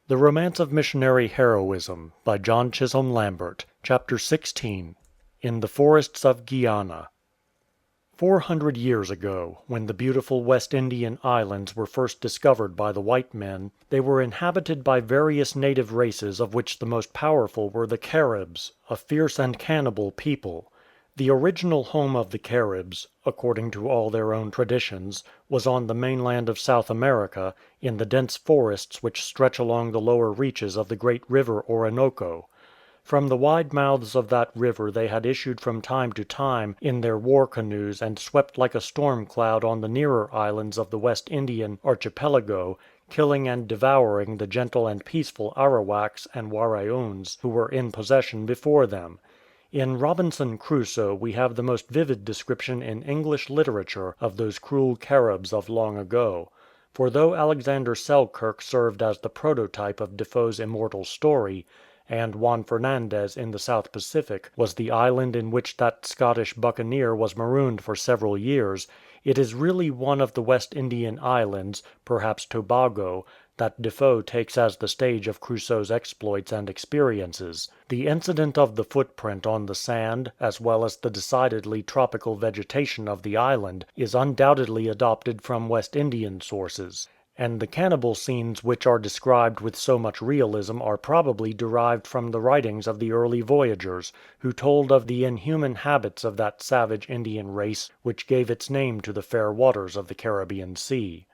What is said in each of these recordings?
The Romance of Missionary Heroism by John C Lambert. Chapter 16. In the Forests of Guiana. 400 years ago, when the beautiful West Indian islands were first discovered by the white men, they were inhabited by various native races of which the most powerful were the Caribs, a fierce and cannibal people. The original home of the Caribs, according to all their own traditions, was on the mainland of South America, in the dense forests which stretch along the lower reaches of the great river Orinoco. From the wide mouths of that river they had issued from time to time in their war canoes and swept like a storm cloud on the nearer islands of the West Indian archipelago, killing and devouring the gentle and peaceful Arawaks and Waraoons who were in possession before them. In Robinson Crusoe we have the most vivid description in English literature of those cruel Caribs of long ago. For though Alexander Selkirk served as the prototype of Defoe's immortal story, and Juan Fernandez in the South Pacific was the island in which that Scottish buccaneer was marooned for several years, it is really one of the West Indian islands, perhaps Tobago, that Defoe takes as the stage of Crusoe's exploits and experiences. The incident of the footprint on the sand, as well as the decidedly tropical vegetation of the island, is undoubtedly adopted from West Indian sources. And the cannibal scenes which are described with so much realism are probably derived from the writings of the early voyagers, who told of the inhuman habits of that savage Indian race which gave its name to the fair waters of the Caribbean Sea.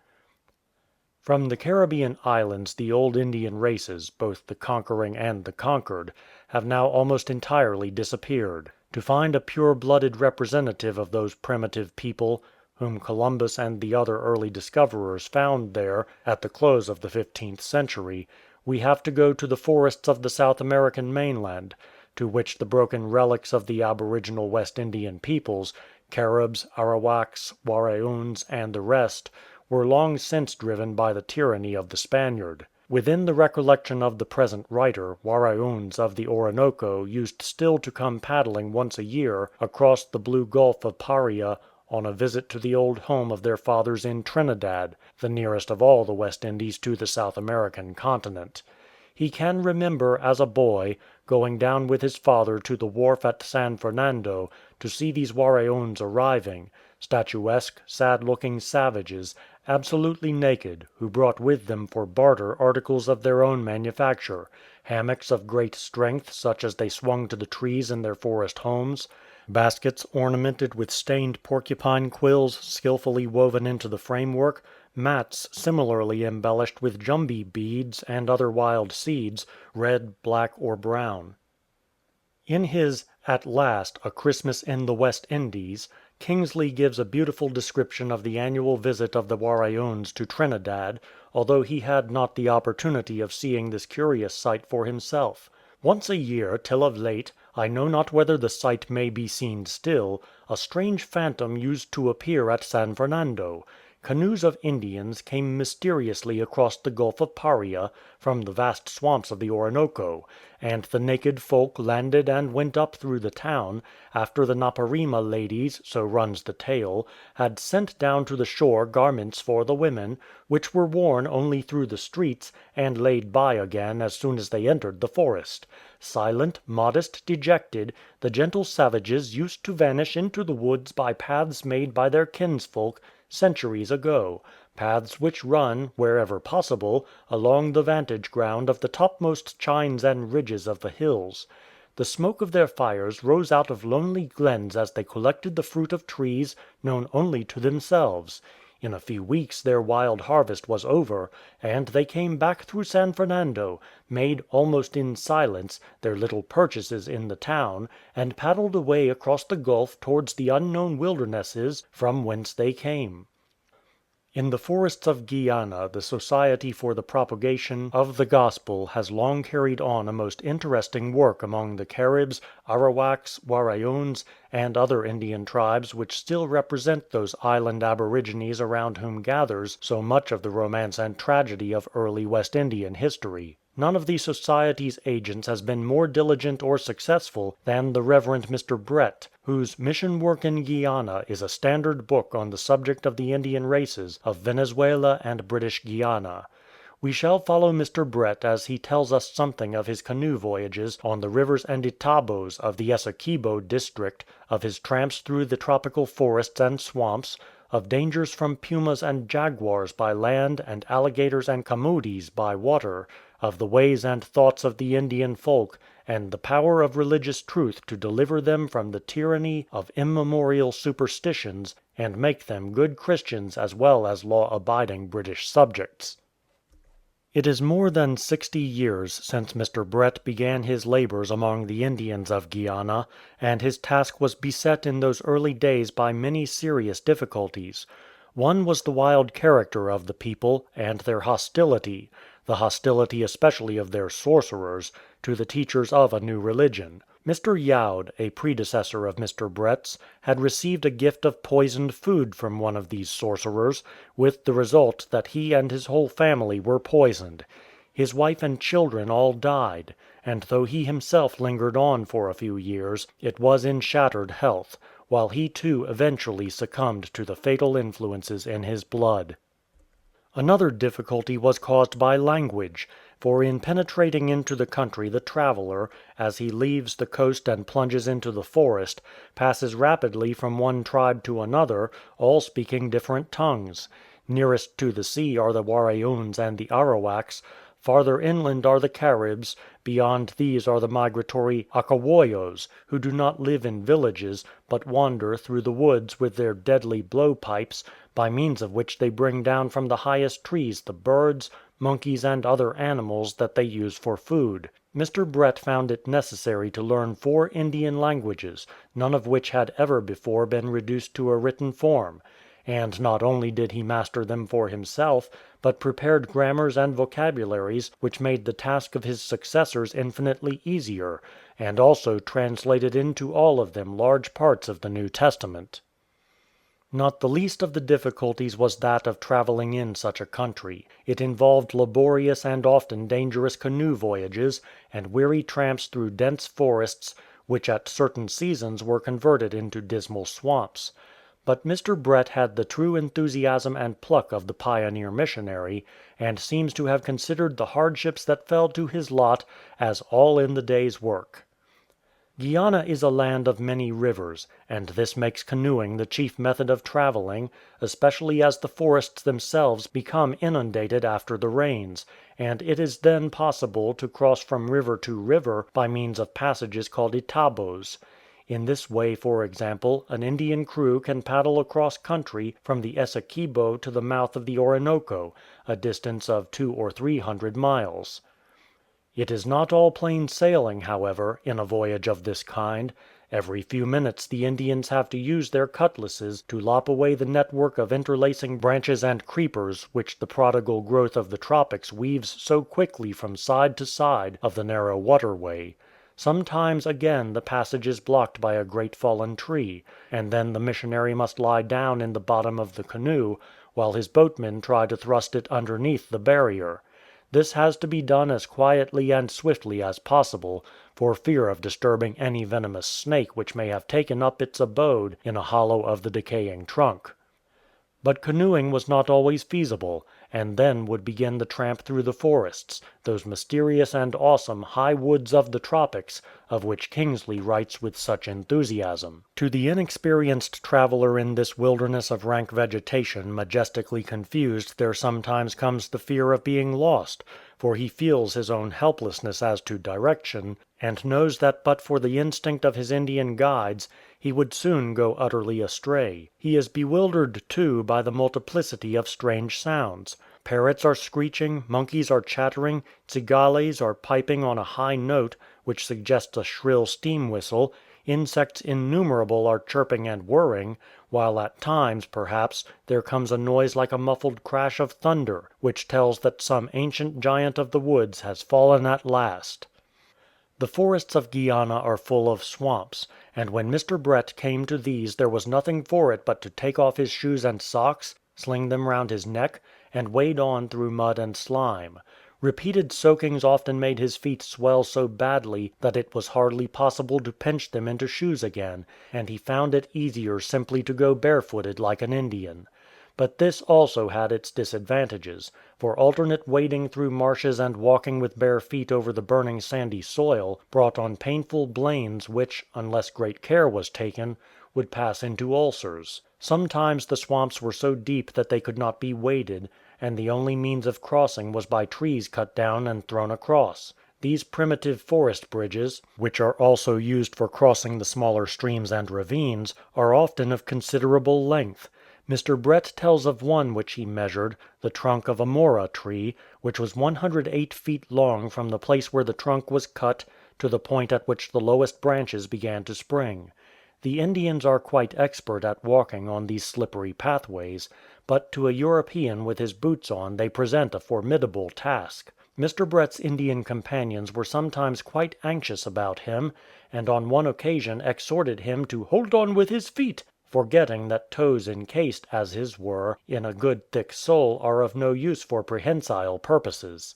From the Caribbean islands the old Indian races, both the conquering and the conquered, have now almost entirely disappeared. To find a pure-blooded representative of those primitive people, whom Columbus and the other early discoverers found there at the close of the 15th century, we have to go to the forests of the South American mainland, to which the broken relics of the aboriginal West Indian peoples, Caribs, Arawaks, Waraoons, and the rest, were long since driven by the tyranny of the Spaniard. Within the recollection of the present writer, Waraoons of the Orinoco used still to come paddling once a year across the blue Gulf of Paria on a visit to the old home of their fathers in Trinidad, the nearest of all the West Indies to the South American continent. He can remember, as a boy, going down with his father to the wharf at San Fernando to see these Waraoons arriving, statuesque, sad-looking savages, absolutely naked, who brought with them for barter articles of their own manufacture, hammocks of great strength such as they swung to the trees in their forest homes, baskets ornamented with stained porcupine quills skillfully woven into the framework, mats similarly embellished with jumbi beads and other wild seeds, red, black, or brown. In his At Last, A Christmas in the West Indies, Kingsley gives a beautiful description of the annual visit of the Waraoons to Trinidad, although he had not the opportunity of seeing this curious sight for himself. Once a year, till of late, I know not whether the sight may be seen still, a strange phantom used to appear at San Fernando. Canoes of Indians came mysteriously across the Gulf of Paria from the vast swamps of the Orinoco, and the naked folk landed and went up through the town, after the Naparima ladies, so runs the tale, had sent down to the shore garments for the women, which were worn only through the streets, and laid by again as soon as they entered the forest. Silent, modest, dejected, the gentle savages used to vanish into the woods by paths made by their kinsfolk centuries ago, paths which run, wherever possible, along the vantage ground of the topmost chines and ridges of the hills. The smoke of their fires rose out of lonely glens as they collected the fruit of trees known only to themselves. In a few weeks their wild harvest was over, and they came back through San Fernando, made, almost in silence, their little purchases in the town, and paddled away across the gulf towards the unknown wildernesses from whence they came. In the forests of Guiana the Society for the Propagation of the Gospel has long carried on a most interesting work among the Caribs, Arawaks, Waraoons, and other Indian tribes which still represent those island aborigines around whom gathers so much of the romance and tragedy of early West Indian history. None of the Society's agents has been more diligent or successful than the Reverend Mr. Brett, whose Mission Work in Guiana is a standard book on the subject of the Indian races of Venezuela and British Guiana. We shall follow Mr. Brett as he tells us something of his canoe voyages on the rivers and itabos of the Essequibo district, of his tramps through the tropical forests and swamps, of dangers from pumas and jaguars by land and alligators and camotes by water, of the ways and thoughts of the Indian folk, and the power of religious truth to deliver them from the tyranny of immemorial superstitions and make them good Christians as well as law-abiding British subjects. It is more than 60 years since Mr. Brett began his labours among the Indians of Guiana, and his task was beset in those early days by many serious difficulties. One was the wild character of the people, and their hostility, the hostility especially of their sorcerers, to the teachers of a new religion. Mr. Youd, a predecessor of Mr. Brett's, had received a gift of poisoned food from one of these sorcerers, with the result that he and his whole family were poisoned. His wife and children all died, and though he himself lingered on for a few years, it was in shattered health, while he too eventually succumbed to the fatal influences in his blood. Another difficulty was caused by language, for in penetrating into the country the traveller, as he leaves the coast and plunges into the forest, passes rapidly from one tribe to another, all speaking different tongues. Nearest to the sea are the Waraoons and the Arawaks, farther inland are the Caribs, beyond these are the migratory Akawoyos, who do not live in villages, but wander through the woods with their deadly blowpipes, by means of which they bring down from the highest trees the birds, monkeys and other animals that they use for food. Mr. Brett found it necessary to learn 4 Indian languages, none of which had ever before been reduced to a written form. And not only did he master them for himself, but prepared grammars and vocabularies which made the task of his successors infinitely easier, and also translated into all of them large parts of the New Testament. Not the least of the difficulties was that of travelling in such a country. It involved laborious and often dangerous canoe voyages, and weary tramps through dense forests, which at certain seasons were converted into dismal swamps. But Mr. Brett had the true enthusiasm and pluck of the pioneer missionary, and seems to have considered the hardships that fell to his lot as all in the day's work. Guiana is a land of many rivers, and this makes canoeing the chief method of travelling, especially as the forests themselves become inundated after the rains, and it is then possible to cross from river to river by means of passages called itabos. In this way, for example, an Indian crew can paddle across country from the Essequibo to the mouth of the Orinoco, a distance of 200 or 300 miles. It is not all plain sailing, however, in a voyage of this kind. Every few minutes the Indians have to use their cutlasses to lop away the network of interlacing branches and creepers which the prodigal growth of the tropics weaves so quickly from side to side of the narrow waterway. Sometimes again the passage is blocked by a great fallen tree, and then the missionary must lie down in the bottom of the canoe, while his boatmen try to thrust it underneath the barrier. This has to be done as quietly and swiftly as possible, for fear of disturbing any venomous snake which may have taken up its abode in a hollow of the decaying trunk. But canoeing was not always feasible, and then would begin the tramp through the forests, those mysterious and awesome high woods of the tropics, of which Kingsley writes with such enthusiasm. To the inexperienced traveller in this wilderness of rank vegetation majestically confused there sometimes comes the fear of being lost, for he feels his own helplessness as to direction, and knows that but for the instinct of his Indian guides he would soon go utterly astray. He is bewildered, too, by the multiplicity of strange sounds. Parrots are screeching, monkeys are chattering, cigales are piping on a high note, which suggests a shrill steam whistle, insects innumerable are chirping and whirring, while at times, perhaps, there comes a noise like a muffled crash of thunder, which tells that some ancient giant of the woods has fallen at last. The forests of Guiana are full of swamps, and when Mr. Brett came to these there was nothing for it but to take off his shoes and socks, sling them round his neck, and wade on through mud and slime. Repeated soakings often made his feet swell so badly that it was hardly possible to pinch them into shoes again, and he found it easier simply to go barefooted like an Indian. But this also had its disadvantages, for alternate wading through marshes and walking with bare feet over the burning sandy soil brought on painful blains which, unless great care was taken, would pass into ulcers. Sometimes the swamps were so deep that they could not be waded, and the only means of crossing was by trees cut down and thrown across. These primitive forest bridges, which are also used for crossing the smaller streams and ravines, are often of considerable length. Mr. Brett tells of one which he measured, the trunk of a mora tree, which was 108 feet long from the place where the trunk was cut to the point at which the lowest branches began to spring. The Indians are quite expert at walking on these slippery pathways, but to a European with his boots on they present a formidable task. Mr. Brett's Indian companions were sometimes quite anxious about him, and on one occasion exhorted him to hold on with his feet, forgetting that toes encased, as his were, in a good thick sole are of no use for prehensile purposes.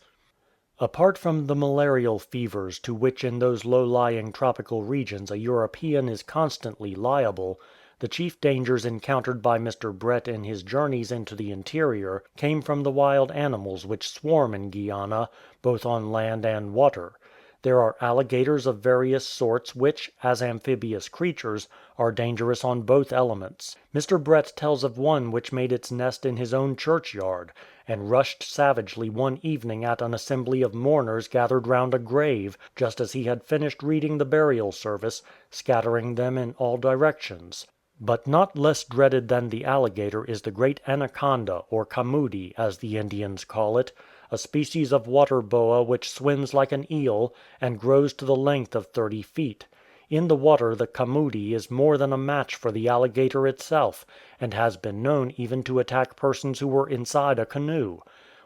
Apart from the malarial fevers to which in those low-lying tropical regions a European is constantly liable, the chief dangers encountered by Mr. Brett in his journeys into the interior came from the wild animals which swarm in Guiana, both on land and water. There are alligators of various sorts which, as amphibious creatures, are dangerous on both elements. Mr. Brett tells of one which made its nest in his own churchyard, and rushed savagely one evening at an assembly of mourners gathered round a grave, just as he had finished reading the burial service, scattering them in all directions. But not less dreaded than the alligator is the great anaconda, or camudi, as the Indians call it, a species of water boa which swims like an eel, and grows to the length of 30 feet. In the water the camudi is more than a match for the alligator itself, and has been known even to attack persons who were inside a canoe.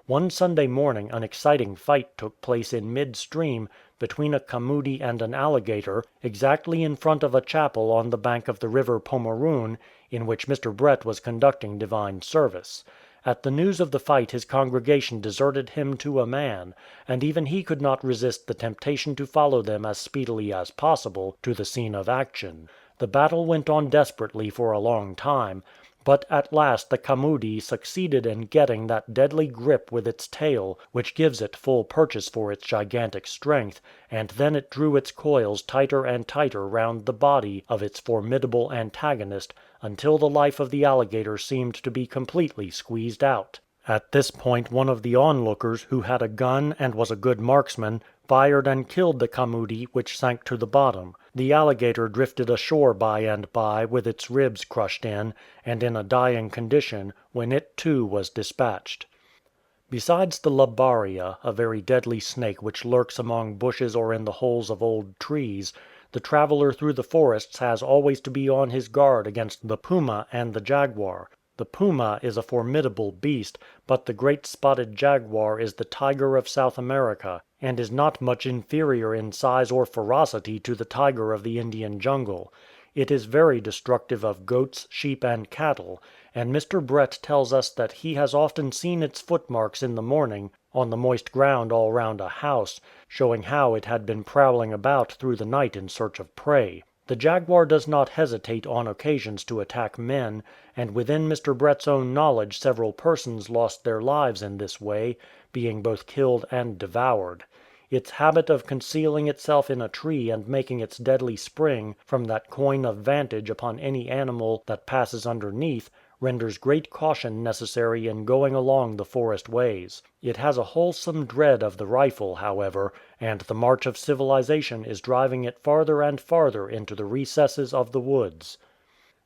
One Sunday morning an exciting fight took place in mid-stream between a camudi and an alligator, exactly in front of a chapel on the bank of the river Pomeroon, in which Mr. Brett was conducting divine service. At the news of the fight his congregation deserted him to a man, and even he could not resist the temptation to follow them as speedily as possible to the scene of action. The battle went on desperately for a long time, but at last the camudi succeeded in getting that deadly grip with its tail which gives it full purchase for its gigantic strength, and then it drew its coils tighter and tighter round the body of its formidable antagonist until the life of the alligator seemed to be completely squeezed out. At this point one of the onlookers, who had a gun and was a good marksman, fired and killed the camudi, which sank to the bottom. The alligator drifted ashore by and by with its ribs crushed in, and in a dying condition, when it too was dispatched. Besides the labaria, a very deadly snake which lurks among bushes or in the holes of old trees, the traveller through the forests has always to be on his guard against the puma and the jaguar. The puma is a formidable beast, but the great spotted jaguar is the tiger of South America, and is not much inferior in size or ferocity to the tiger of the Indian jungle. It is very destructive of goats, sheep, and cattle, and Mr. Brett tells us that he has often seen its footmarks in the morning on the moist ground all round a house, showing how it had been prowling about through the night in search of prey. The jaguar does not hesitate on occasions to attack men, and within Mr. Brett's own knowledge several persons lost their lives in this way, being both killed and devoured. Its habit of concealing itself in a tree and making its deadly spring from that coign of vantage upon any animal that passes underneath renders great caution necessary in going along the forest ways. It has a wholesome dread of the rifle, however, and the march of civilization is driving it farther and farther into the recesses of the woods.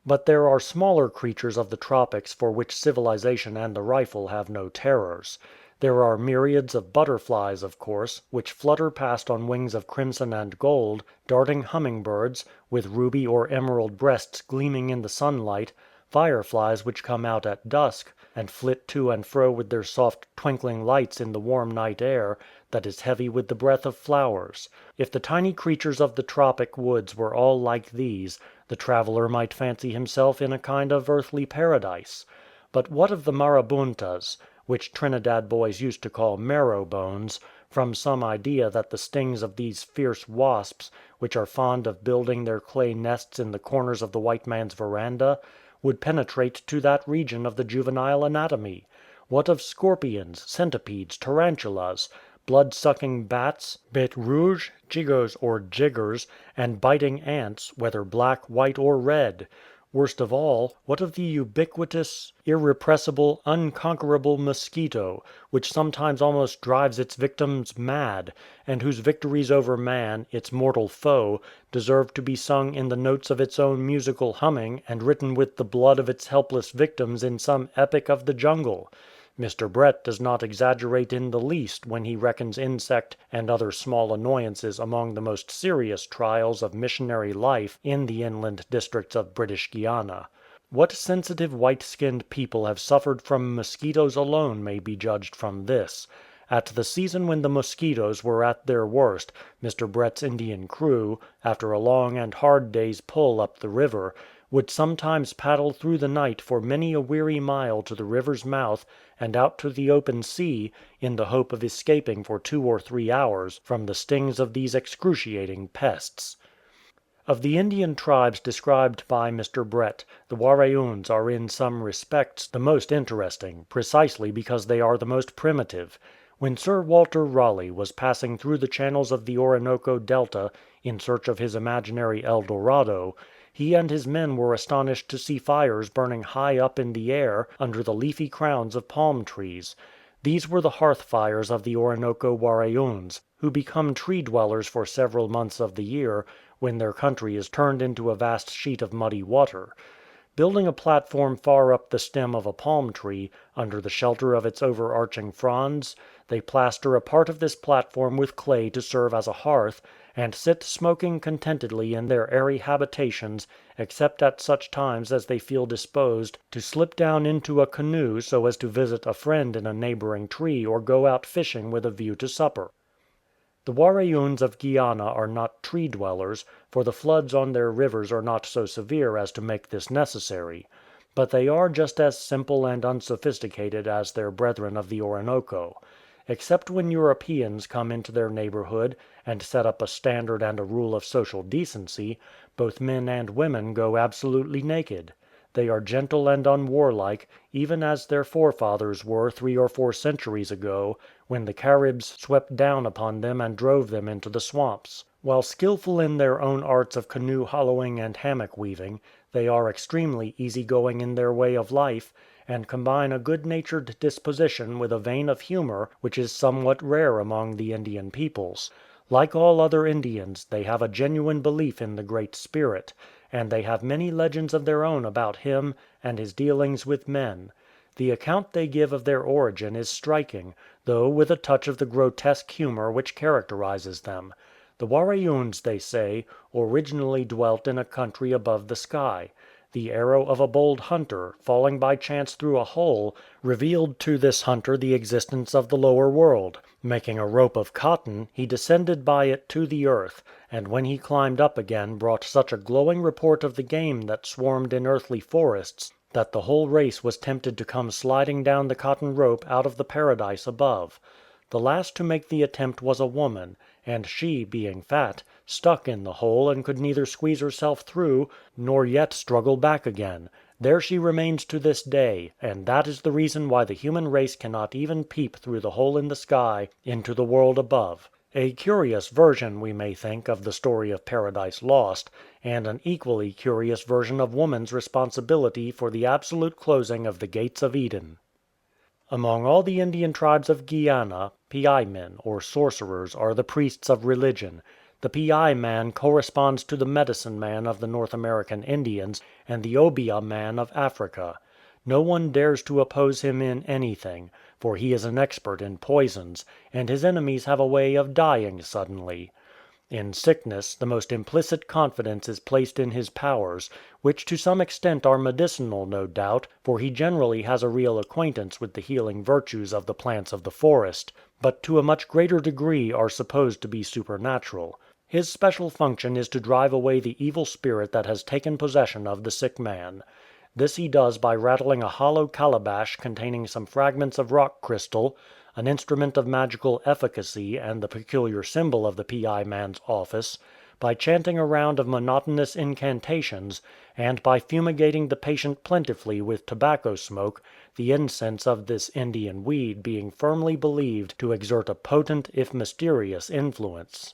But there are smaller creatures of the tropics for which civilization and the rifle have no terrors. There are myriads of butterflies, of course, which flutter past on wings of crimson and gold, darting hummingbirds, with ruby or emerald breasts gleaming in the sunlight, fireflies which come out at dusk, and flit to and fro with their soft twinkling lights in the warm night air that is heavy with the breath of flowers. If the tiny creatures of the tropic woods were all like these, the traveller might fancy himself in a kind of earthly paradise. But what of the marabuntas, which Trinidad boys used to call marrow bones, from some idea that the stings of these fierce wasps, which are fond of building their clay nests in the corners of the white man's veranda, would penetrate to that region of the juvenile anatomy? What of scorpions, centipedes, tarantulas, blood-sucking bats, bete rouge, chigos or jiggers, and biting ants, whether black, white, or red? Worst of all, what of the ubiquitous, irrepressible, unconquerable mosquito, which sometimes almost drives its victims mad, and whose victories over man, its mortal foe, deserve to be sung in the notes of its own musical humming and written with the blood of its helpless victims in some epic of the jungle? Mr. Brett does not exaggerate in the least when he reckons insect and other small annoyances among the most serious trials of missionary life in the inland districts of British Guiana. What sensitive white-skinned people have suffered from mosquitoes alone may be judged from this. At the season when the mosquitoes were at their worst, Mr. Brett's Indian crew, after a long and hard day's pull up the river, would sometimes paddle through the night for many a weary mile to the river's mouth and out to the open sea, in the hope of escaping for 2 or 3 hours from the stings of these excruciating pests. Of the Indian tribes described by Mr. Brett, the Waraoons are in some respects the most interesting, precisely because they are the most primitive. When Sir Walter Raleigh was passing through the channels of the Orinoco Delta in search of his imaginary El Dorado, he and his men were astonished to see fires burning high up in the air under the leafy crowns of palm trees. These were the hearth fires of the Orinoco Waraoons, who become tree dwellers for several months of the year, when their country is turned into a vast sheet of muddy water. Building a platform far up the stem of a palm tree, under the shelter of its overarching fronds, they plaster a part of this platform with clay to serve as a hearth, and sit smoking contentedly in their airy habitations, except at such times as they feel disposed to slip down into a canoe so as to visit a friend in a neighbouring tree or go out fishing with a view to supper. The Waraoons of Guiana are not tree dwellers, for the floods on their rivers are not so severe as to make this necessary. But they are just as simple and unsophisticated as their brethren of the Orinoco. Except when Europeans come into their neighbourhood and set up a standard and a rule of social decency, both men and women go absolutely naked. They are gentle and unwarlike, even as their forefathers were 3 or 4 centuries ago, when the Caribs swept down upon them and drove them into the swamps. While skilful in their own arts of canoe hollowing and hammock weaving, they are extremely easy-going in their way of life, and combine a good-natured disposition with a vein of humour which is somewhat rare among the Indian peoples. Like all other Indians, they have a genuine belief in the Great Spirit, and they have many legends of their own about him and his dealings with men. The account they give of their origin is striking, though with a touch of the grotesque humour which characterizes them. The Waraoons, they say, originally dwelt in a country above the sky. The arrow of a bold hunter, falling by chance through a hole, revealed to this hunter the existence of the lower world. Making a rope of cotton, he descended by it to the earth, and when he climbed up again brought such a glowing report of the game that swarmed in earthly forests, that the whole race was tempted to come sliding down the cotton rope out of the paradise above. The last to make the attempt was a woman, and she, being fat, stuck in the hole and could neither squeeze herself through, nor yet struggle back again. There she remains to this day, and that is the reason why the human race cannot even peep through the hole in the sky into the world above. A curious version, we may think, of the story of Paradise Lost, and an equally curious version of woman's responsibility for the absolute closing of the gates of Eden. Among all the Indian tribes of Guiana, Piai men, or sorcerers, are the priests of religion. The Piai man corresponds to the medicine man of the North American Indians and the Obeah man of Africa. No one dares to oppose him in anything, for he is an expert in poisons, and his enemies have a way of dying suddenly. In sickness the most implicit confidence is placed in his powers, which to some extent are medicinal no doubt, for he generally has a real acquaintance with the healing virtues of the plants of the forest, but to a much greater degree are supposed to be supernatural. His special function is to drive away the evil spirit that has taken possession of the sick man. This he does by rattling a hollow calabash containing some fragments of rock crystal, an instrument of magical efficacy and the peculiar symbol of the Piai man's office, by chanting a round of monotonous incantations, and by fumigating the patient plentifully with tobacco smoke, the incense of this Indian weed being firmly believed to exert a potent if mysterious influence.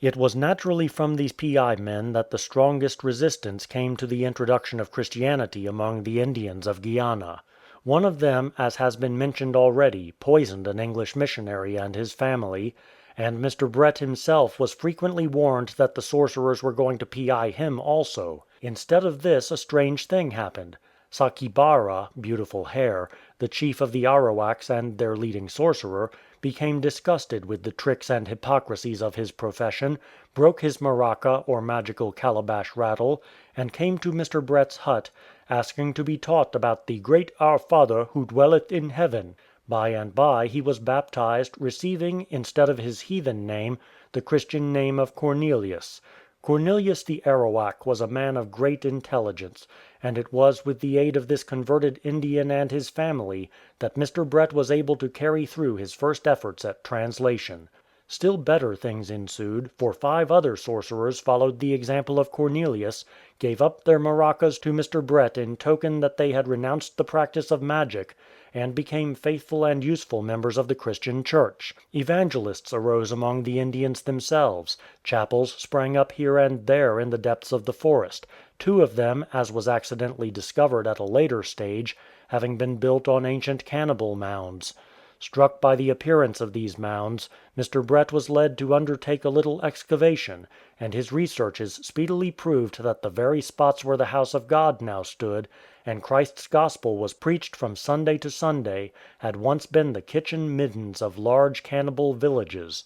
It was naturally from these piai men that the strongest resistance came to the introduction of Christianity among the Indians of Guiana. One of them, as has been mentioned already, poisoned an English missionary and his family, and Mr. Brett himself was frequently warned that the sorcerers were going to piai him also. Instead of this a strange thing happened. Sakibara, Beautiful Hair, the chief of the Arawaks and their leading sorcerer, became disgusted with the tricks and hypocrisies of his profession, broke his maraca or magical calabash rattle, and came to Mr. Brett's hut, asking to be taught about the great Our Father who dwelleth in heaven. By and by he was baptized, receiving, instead of his heathen name, the Christian name of Cornelius. Cornelius the Arawak was a man of great intelligence, and it was with the aid of this converted Indian and his family that Mr. Brett was able to carry through his first efforts at translation. Still better things ensued, for 5 other sorcerers followed the example of Cornelius, gave up their maracas to Mr. Brett in token that they had renounced the practice of magic, and became faithful and useful members of the Christian Church. Evangelists arose among the Indians themselves. Chapels sprang up here and there in the depths of the forest, 2 of them, as was accidentally discovered at a later stage, having been built on ancient cannibal mounds. Struck by the appearance of these mounds, Mr. Brett was led to undertake a little excavation, and his researches speedily proved that the very spots where the house of God now stood, and Christ's gospel was preached from Sunday to Sunday, had once been the kitchen middens of large cannibal villages.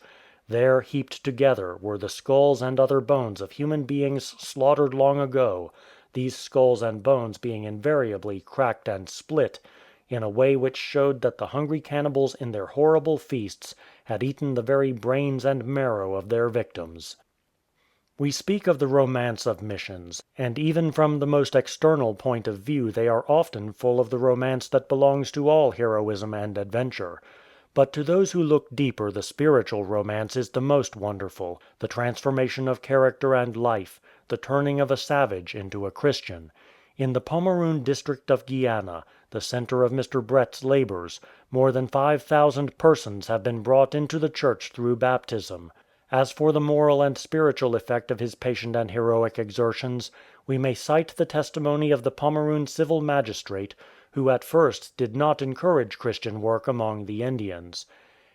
There, heaped together, were the skulls and other bones of human beings slaughtered long ago, these skulls and bones being invariably cracked and split, in a way which showed that the hungry cannibals in their horrible feasts had eaten the very brains and marrow of their victims. We speak of the romance of missions, and even from the most external point of view they are often full of the romance that belongs to all heroism and adventure. But to those who look deeper the spiritual romance is the most wonderful, the transformation of character and life, the turning of a savage into a Christian. In the Pomeroon district of Guiana, the centre of Mr. Brett's labours, more than 5,000 persons have been brought into the church through baptism. As for the moral and spiritual effect of his patient and heroic exertions, we may cite the testimony of the Pomeroon civil magistrate, who at first did not encourage Christian work among the Indians.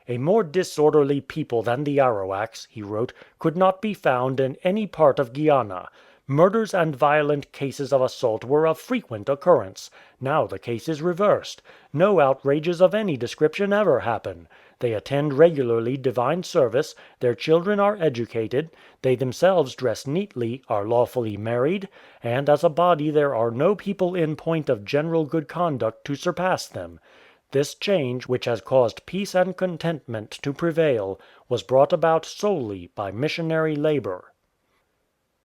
"A more disorderly people than the Arawaks," he wrote, "could not be found in any part of Guiana. Murders and violent cases of assault were of frequent occurrence. Now the case is reversed. No outrages of any description ever happen. They attend regularly divine service, their children are educated, they themselves dress neatly, are lawfully married, and as a body there are no people in point of general good conduct to surpass them. This change, which has caused peace and contentment to prevail, was brought about solely by missionary labour."